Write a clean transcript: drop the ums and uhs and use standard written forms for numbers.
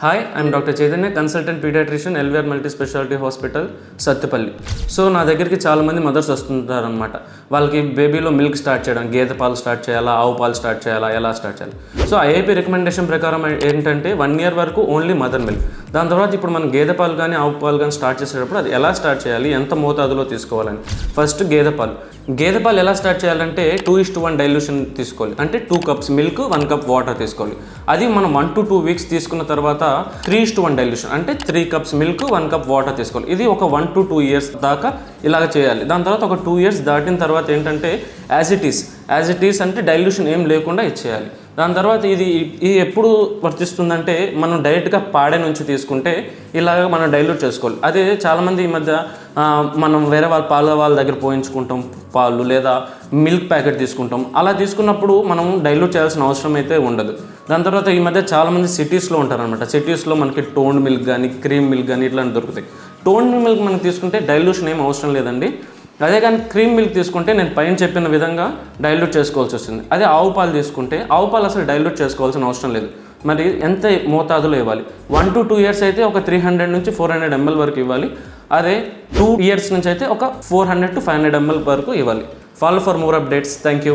Hi, I'm doctor Chaitanya, consultant paediatrician, LVR multi speciality hospital, Sathupalli. So నా దగ్గరికి చాలామంది mothers వస్తుంటారనమాట. వాళ్ళకి బేబీలో మిల్క్ స్టార్ట్ చేయడం, గేదె పాలు స్టార్ట్ చేయాలా, ఆవు పాలు స్టార్ట్ చేయాలా, ఎలా స్టార్ట్ చేయాలి. సో ఐఐపీ రికమెండేషన్ ప్రకారం ఏంటంటే 1 year వరకు ఓన్లీ మదర్ మిల్క్. దాని తర్వాత ఇప్పుడు మనం గేదె పాలు కానీ ఆవు పాలు కానీ స్టార్ట్ చేసేటప్పుడు అది ఎలా స్టార్ట్ చేయాలి, ఎంత మోతాదులో తీసుకోవాలని. ఫస్ట్ గేదె పాలు ఎలా స్టార్ట్ చేయాలంటే 2:1 డైల్యూషన్ తీసుకోవాలి. అంటే 2 cups మిల్క్, 1 cup వాటర్ తీసుకోవాలి. అది మనం 1 to 2 weeks తీసుకున్న తర్వాత 3:1 డైల్యూషన్ అంటే 3 cups మిల్క్, 1 cup వాటర్ తీసుకోవాలి. ఇది ఒక 1 to 2 years దాకా ఇలాగ చేయాలి. దాని తర్వాత ఒక 2 years దాటిన తర్వాత ఏంటంటే యాజ్ ఇట్ ఈస్ అంటే డైల్యూషన్ ఏం లేకుండా ఇచ్చేయాలి. దాని తర్వాత ఇది ఎప్పుడు వర్తిస్తుందంటే మనం డైరెక్ట్గా పాడే నుంచి తీసుకుంటే ఇలాగ మనం డైల్యూట్ చేసుకోవాలి. అదే చాలామంది ఈ మధ్య మనం వేరే వాళ్ళ దగ్గర పోయించుకుంటాం పాలు, లేదా మిల్క్ ప్యాకెట్ తీసుకుంటాం. అలా తీసుకున్నప్పుడు మనం డైల్యూట్ చేయాల్సిన అవసరం అయితే ఉండదు. దాని తర్వాత ఈ మధ్య చాలామంది సిటీస్లో ఉంటారనమాట. సిటీస్లో మనకి టోన్డ్ మిల్క్ కానీ, క్రీమ్ మిల్క్ కానీ ఇట్లాంటి దొరుకుతాయి. టోన్డ్ మిల్క్ మనం తీసుకుంటే డైల్యూషన్ ఏం అవసరం లేదండి. అదే కానీ క్రీమ్ మిల్క్ తీసుకుంటే నేను పైన చెప్పిన విధంగా డైల్యూట్ చేసుకోవాల్సి వస్తుంది. అదే ఆవు పాలు తీసుకుంటే ఆవు పాలు అసలు డైల్యూట్ చేసుకోవాల్సిన అవసరం లేదు. మరి ఎంత మోతాదులో ఇవ్వాలి? 1 to 2 years అయితే ఒక 300 నుంచి 400 ml వరకు ఇవ్వాలి. అదే 2 years నుంచి అయితే ఒక 400 to 500 ml వరకు ఇవ్వాలి. Follow for more updates. Thank you.